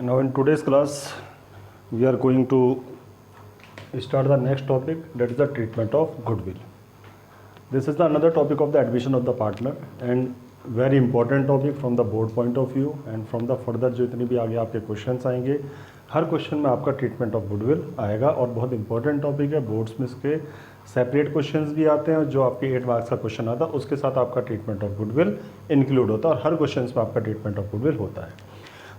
Now in today's class, we are going to start the next topic, that is the treatment of goodwill. This is the another topic of the admission of the partner and very important topic from the board point of view and from the further जो इतनी भी आगे आपके questions आएंगे, हर question में आपका treatment of goodwill आएगा और बहुत इंपॉर्टेंट टॉपिक है। बोर्ड्स में इसके सेपरेट क्वेश्चंस भी आते हैं और जो आपके 8 मार्क्स का क्वेश्चन आता है उसके साथ आपका ट्रीटमेंट ऑफ गुडविल इंक्लूड होता है और हर क्वेश्चन में आपका ट्रीटमेंट ऑफ गुडविल होता है।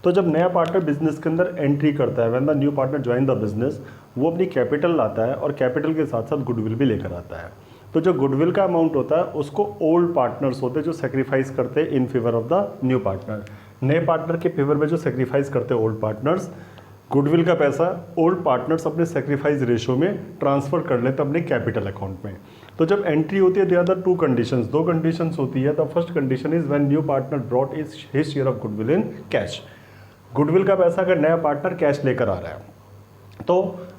तो जब नया पार्टनर बिजनेस के अंदर एंट्री करता है, when the new partner join the business, वो अपनी कैपिटल लाता है और कैपिटल के साथ साथ गुडविल भी लेकर आता है। तो जो गुडविल का अमाउंट होता है उसको ओल्ड पार्टनर्स होते हैं जो सेक्रीफाइस करते हैं in favour of the new partner. नए पार्टनर के फेवर में जो सेक्रीफाइस करते हैं ओल्ड पार्टनर्स, गुडविल का पैसा ओल्ड पार्टनर्स अपने सेक्रीफाइस रेशो में ट्रांसफर कर लेते हैं अपने कैपिटल अकाउंट में। तो जब एंट्री होती है, देयर आर टू कंडीशंस, दो कंडीशंस होती है। The first condition is when new partner brought his share of goodwill in cash. Goodwill का पैसा अगर नया पार्टनर कैश लेकर आ रहा है तो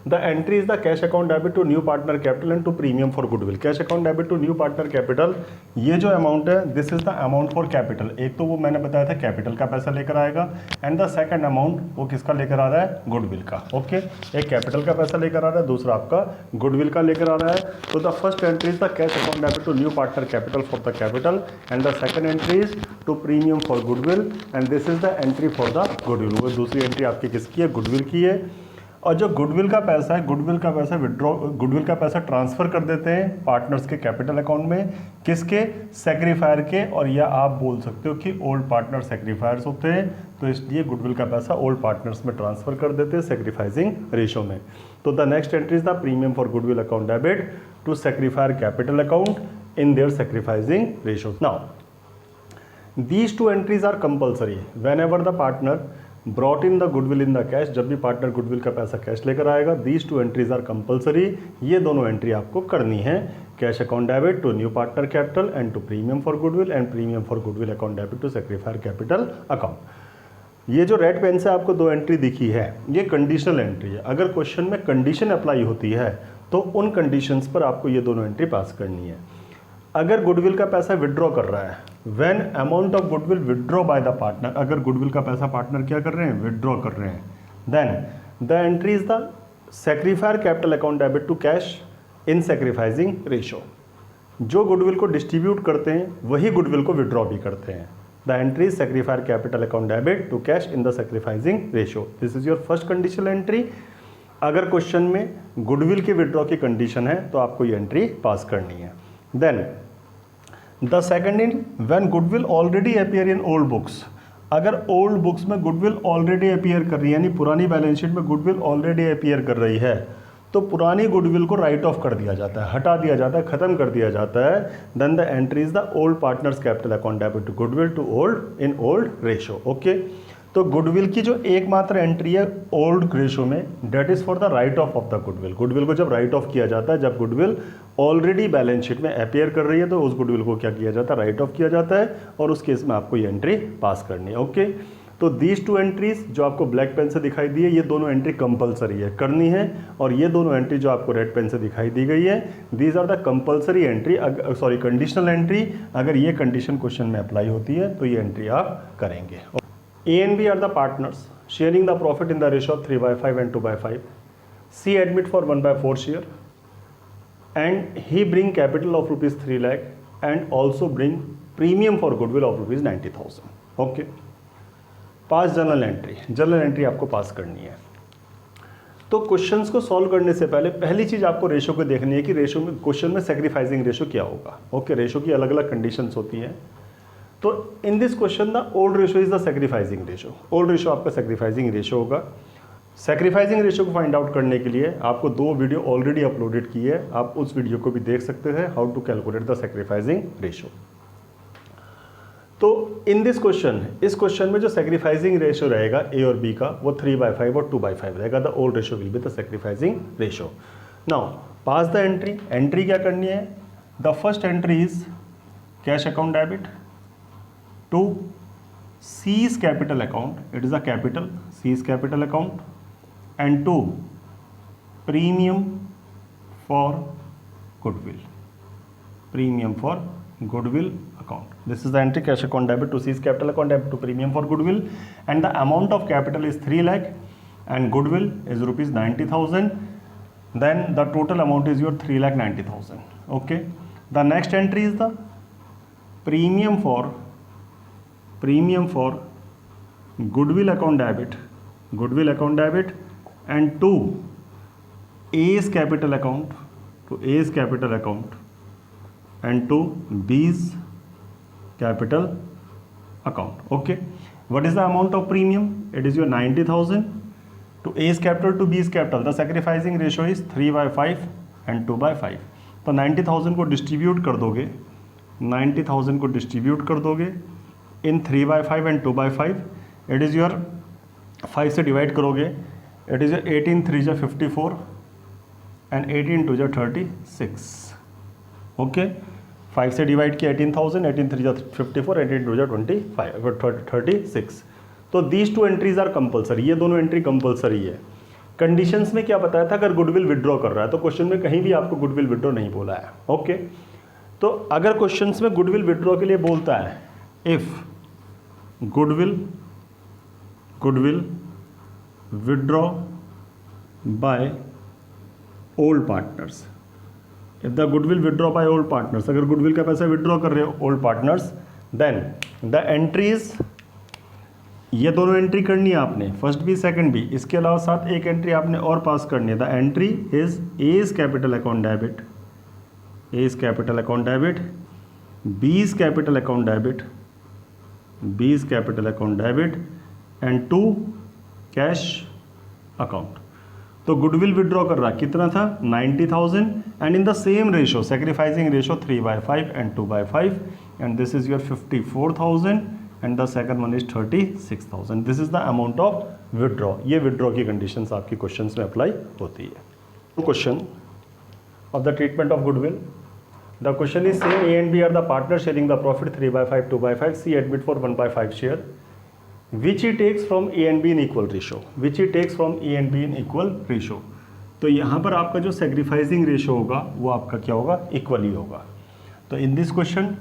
the entry is the cash account debit to new partner capital and to premium for goodwill. Cash account debit to new partner capital, ये जो अमाउंट है this is the amount for capital. एक तो वो मैंने बताया था कैपिटल का पैसा लेकर आएगा एंड द सेकंड अमाउंट वो किसका लेकर आ रहा है, गुडविल का। ओके, एक कैपिटल का पैसा लेकर आ रहा है, दूसरा आपका गुडविल का लेकर आ रहा है। तो the first entry is the cash account debit to new partner capital for the capital and the second entry is to premium for goodwill and this is the entry for the goodwill. वो दूसरी entry आपकी किसकी है, goodwill की है। और जो goodwill का पैसा है, गुडविल का पैसा विड्रॉ, गुडविल का पैसा ट्रांसफ़र कर देते हैं पार्टनर्स के कैपिटल अकाउंट में, किसके, सेक्रीफायर के। और या आप बोल सकते हो कि ओल्ड पार्टनर सेक्रीफायर्स होते हैं, तो इसलिए गुडविल का पैसा ओल्ड पार्टनर्स में ट्रांसफ़र कर देते हैं सेक्रीफाइजिंग रेशो में। तो the next entry is the premium for goodwill account debit to sacrificer capital account in their sacrificing ratio. Now these two entries are compulsory whenever the partner brought in the goodwill in the cash. जब भी partner goodwill का पैसा cash लेकर आएगा, these two entries are compulsory, ये दोनों entry आपको करनी है। Cash account debit to new partner capital and to premium for goodwill and premium for goodwill account debit to sacrificer capital account. ये जो रेड पेन से आपको दो एंट्री दिखी है, ये कंडीशनल एंट्री है। अगर क्वेश्चन में कंडीशन अप्लाई होती है तो उन कंडीशंस पर आपको ये दोनों एंट्री पास करनी है। अगर गुडविल का पैसा विड्रॉ कर रहा है, when amount of goodwill withdraw by the partner, अगर गुडविल का पैसा पार्टनर क्या कर रहे हैं, विड्रॉ कर रहे हैं, then the entry is the sacrificer capital account debit to cash in sacrificing ratio. जो गुडविल को डिस्ट्रीब्यूट करते हैं वही गुडविल को विड्रॉ भी करते हैं। The entry is sacrificer capital account debit to cash in the sacrificing ratio. This is your first conditional entry. अगर क्वेश्चन में गुडविल के विड्रॉ की कंडीशन है तो आपको ये एंट्री पास करनी है। Then the second in when goodwill already appear in old books. अगर ओल्ड बुक्स में गुडविल ऑलरेडी अपीयर कर रही है, यानी पुरानी बैलेंस शीट में गुडविल ऑलरेडी अपीयर कर रही है, तो पुरानी गुडविल को राइट ऑफ कर दिया जाता है, हटा दिया जाता है, खत्म कर दिया जाता है। Then the entry is the old partners capital account debit to goodwill to old in old ratio. Okay, तो गुडविल की जो एकमात्र एंट्री है ओल्ड रेशो में, that is for the write off the goodwill. Goodwill को जब write off किया जाता है, जब गुडविल ऑलरेडी बैलेंस शीट में अपीयर कर रही है, तो उस गुडविल को क्या किया जाता है, राइट ऑफ किया जाता है और उस केस में आपको ये एंट्री पास करनी है। ओके, तो दीज टू एंट्रीज जो आपको ब्लैक पेन से दिखाई दी है, ये दोनों एंट्री कंपलसरी है, करनी है। और ये दोनों एंट्री जो आपको रेड पेन से दिखाई दी गई है, these are the compulsory entry, sorry conditional entry. अगर ये कंडीशन क्वेश्चन में अप्लाई होती है तो ये एंट्री आप करेंगे। A and B are the partners sharing the profit in the ratio of 3/5 and 2/5. C admit for 1/4 share and he bring capital of rupees 3 lakh and also bring premium for goodwill of rupees 90,000. Okay. Pass journal entry, journal entry आपको पास करनी है। तो questions को solve करने से पहले पहली चीज़ आपको रेशो को देखनी है कि रेशो में, क्वेश्चन में सेक्रीफाइजिंग रेशो क्या होगा। ओके, रेशो की अलग अलग कंडीशंस होती हैं। तो in this question the old ratio is the sacrificing ratio. Old ratio आपका सेक्रीफाइजिंग रेशो होगा। सेक्रीफाइजिंग रेशो को फाइंड आउट करने के लिए आपको 2 वीडियो ऑलरेडी अपलोडेड की है, आप उस वीडियो को भी देख सकते हैं, how to calculate the sacrificing ratio. तो इन दिस क्वेश्चन, इस क्वेश्चन में जो सेक्रीफाइजिंग रेशो रहेगा ए और बी का, वो 3/5 और 2/5 रहेगा। The old ratio will be the sacrificing ratio. Now pass the entry. Entry क्या करनी है, the first entry is cash account debit to C's capital account, it is a capital, C's capital account, and to premium for goodwill, premium for goodwill account. This is the entry cash account debit to seize capital account debit to premium for goodwill, and the amount of capital is 3 lakh and goodwill is rupees 90,000. Then the total amount is your 3,90,000. Okay. The next entry is the premium for goodwill account debit and to A's capital account and to B's capital account. Okay. What is the amount of premium? It is your 90,000 to A's capital to B's capital. The sacrificing ratio is 3/5 and 2/5. तो 90,000 को distribute कर दोगे, 90,000 को distribute कर दोगे इन 3/5 and 2/5. It is your 5 से divide करोगे, it is your 18 3 जा 54 एंड 18 2 जा 36. ओके. 5 से डिवाइड किया 18,000, 18 3 जा 54, 18 2 जा 36. तो these two entries are compulsory. ये दोनों एंट्री कंपलसरी है. कंडीशंस में क्या बताया था, अगर गुडविल विड्रॉ कर रहा है तो क्वेश्चन में कहीं भी आपको गुडविल विड्रॉ नहीं बोला है. ओके. तो अगर क्वेश्चंस में गुडविल विड्रॉ के लिए बोलता है, if goodwill withdraw by old partners, if the goodwill withdraw by old partners, अगर गुडविल का पैसा विड्रॉ कर रहे हो old partners, then the entries, ये दोनों एंट्री करनी है आपने, फर्स्ट भी सेकंड भी. इसके अलावा साथ एक एंट्री आपने और पास करनी है. The entry is A's capital account debit, B's capital account debit and to cash account. तो गुडविल विड्रॉ कर रहा कितना था, 90,000 and in the same ratio, sacrificing ratio 3/5 and 2/5 and this is your 54,000 and the second one is 36,000. This is the amount of withdraw. ये withdraw की conditions आपकी questions में apply होती है. Question of the treatment of goodwill. The question is same A and B are the partners sharing the profit 3/5, 2/5. C admit for 1/5 share. Which he takes from A and B in equal ratio. तो यहाँ पर आपका जो sacrificing ratio होगा वो आपका क्या होगा, equal ही होगा. तो in this question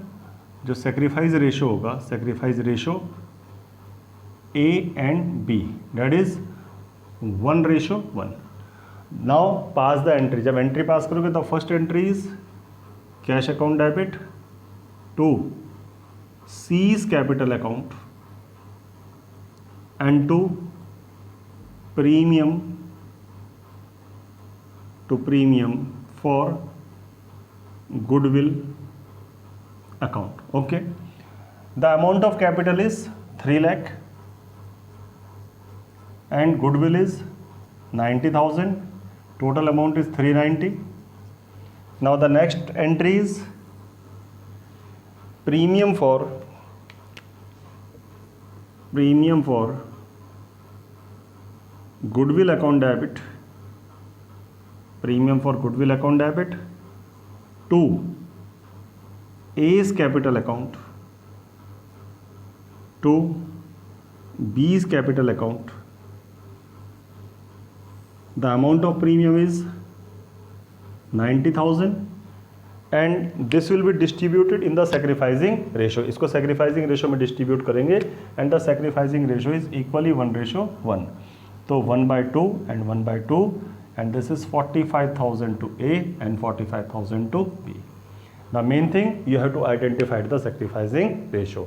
जो सेक्रीफाइस रेशो होगा, sacrifice ratio A and B, that is 1:1. Now pass the entry. जब एंट्री पास करोगे तो first entry is cash account debit to C's capital account and to premium for goodwill account. Okay. The amount of capital is 3 lakh and goodwill is 90,000. Total amount is 390. Now the next entry is premium for goodwill account debit to A's capital account to B's capital account. The amount of premium is 90,000 and this will be distributed in the sacrificing ratio. इसको sacrificing ratio में distribute करेंगे and the sacrificing ratio is equally 1:1. तो 1/2 and 1/2 and this is 45,000 to A and 45,000 to B. The main thing you have to identify the sacrificing ratio.